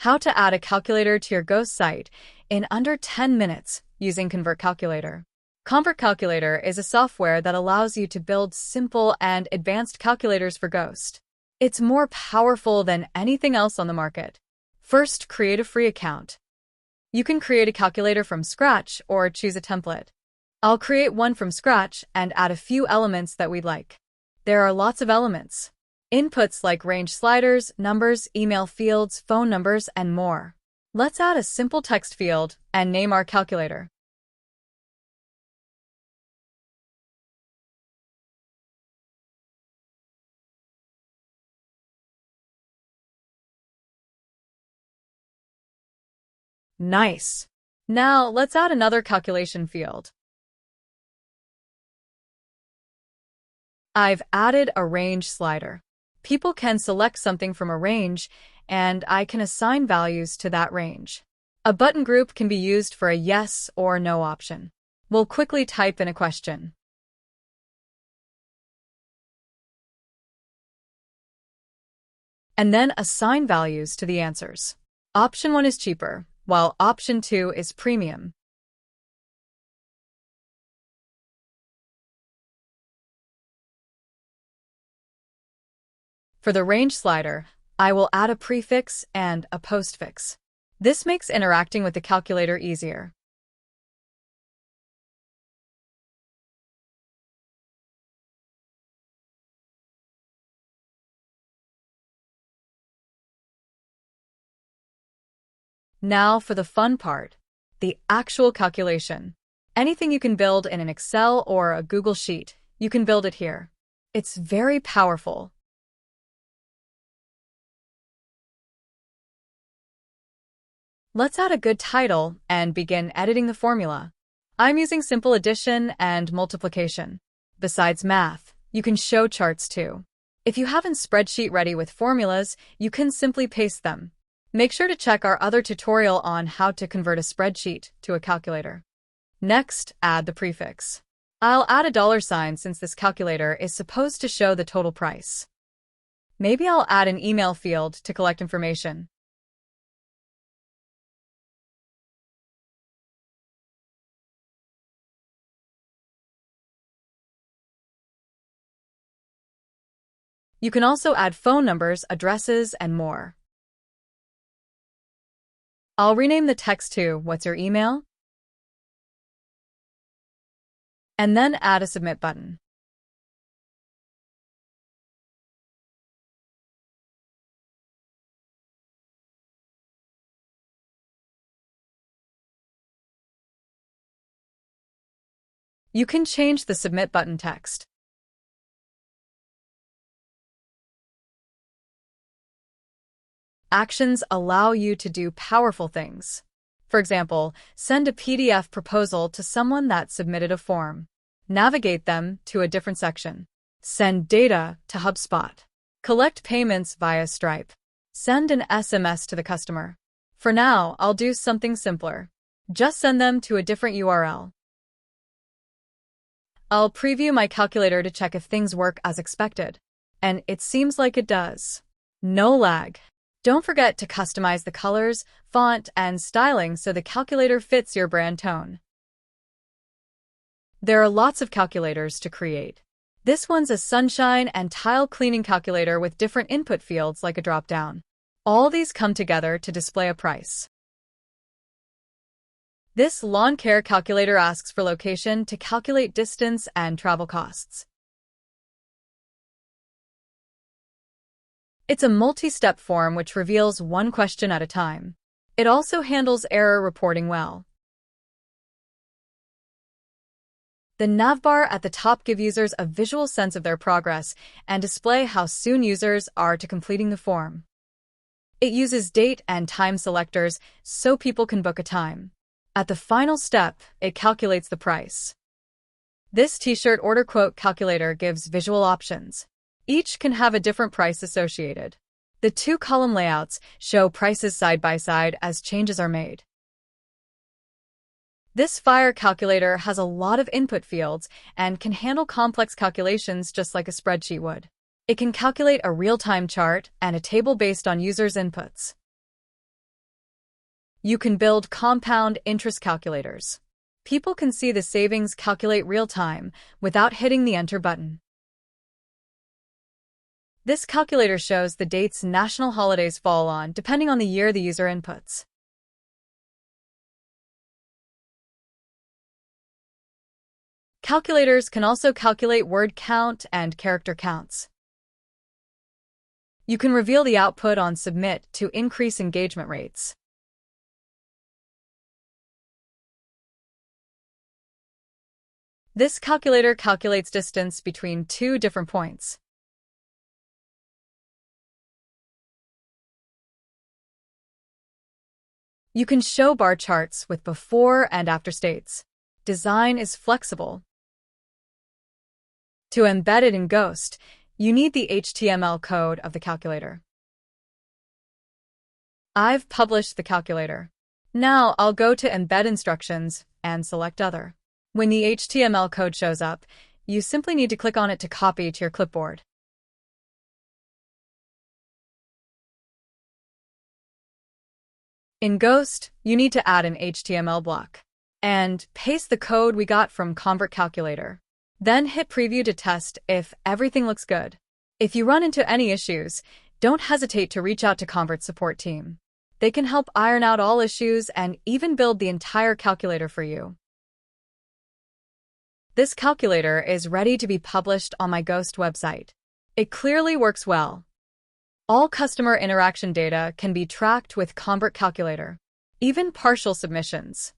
How to add a calculator to your Ghost site in under 10 minutes using ConvertCalculator. ConvertCalculator is a software that allows you to build simple and advanced calculators for Ghost. It's more powerful than anything else on the market. First, create a free account. You can create a calculator from scratch or choose a template. I'll create one from scratch and add a few elements that we'd like. There are lots of elements. Inputs like range sliders, numbers, email fields, phone numbers, and more. Let's add a simple text field and name our calculator. Nice. Now let's add another calculation field. I've added a range slider. People can select something from a range, and I can assign values to that range. A button group can be used for a yes or no option. We'll quickly type in a question. And then assign values to the answers. Option 1 is cheaper, while option 2 is premium. For the range slider, I will add a prefix and a postfix. This makes interacting with the calculator easier. Now for the fun part, the actual calculation. Anything you can build in an Excel or a Google Sheet, you can build it here. It's very powerful. Let's add a good title and begin editing the formula. I'm using simple addition and multiplication. Besides math, you can show charts too. If you haven't spreadsheet ready with formulas, you can simply paste them. Make sure to check our other tutorial on how to convert a spreadsheet to a calculator. Next, add the prefix. I'll add a $sign since this calculator is supposed to show the total price. Maybe I'll add an email field to collect information. You can also add phone numbers, addresses, and more. I'll rename the text to "What's your email?" and then add a submit button. You can change the submit button text. Actions allow you to do powerful things. For example, send a PDF proposal to someone that submitted a form. Navigate them to a different section. Send data to HubSpot. Collect payments via Stripe. Send an SMS to the customer. For now, I'll do something simpler. Just send them to a different URL. I'll preview my calculator to check if things work as expected. And it seems like it does. No lag. Don't forget to customize the colors, font, and styling so the calculator fits your brand tone. There are lots of calculators to create. This one's a sunshine and tile cleaning calculator with different input fields like a drop-down. All these come together to display a price. This lawn care calculator asks for location to calculate distance and travel costs. It's a multi-step form which reveals one question at a time. It also handles error reporting well. The navbar at the top gives users a visual sense of their progress and display how soon users are to completing the form. It uses date and time selectors so people can book a time. At the final step, it calculates the price. This t-shirt order quote calculator gives visual options. Each can have a different price associated. The two-column layouts show prices side by side as changes are made. This fire calculator has a lot of input fields and can handle complex calculations just like a spreadsheet would. It can calculate a real-time chart and a table based on users' inputs. You can build compound interest calculators. People can see the savings calculate real-time without hitting the Enter button. This calculator shows the dates national holidays fall on depending on the year the user inputs. Calculators can also calculate word count and character counts. You can reveal the output on Submit to increase engagement rates. This calculator calculates distance between two different points. You can show bar charts with before and after states. Design is flexible. To embed it in Ghost, you need the HTML code of the calculator. I've published the calculator. Now I'll go to Embed Instructions and select Other. When the HTML code shows up, you simply need to click on it to copy to your clipboard. In Ghost, you need to add an HTML block and paste the code we got from ConvertCalculator. Then hit Preview to test if everything looks good. If you run into any issues, don't hesitate to reach out to Convert's support team. They can help iron out all issues and even build the entire calculator for you. This calculator is ready to be published on my Ghost website. It clearly works well. All customer interaction data can be tracked with ConvertCalculator, even partial submissions.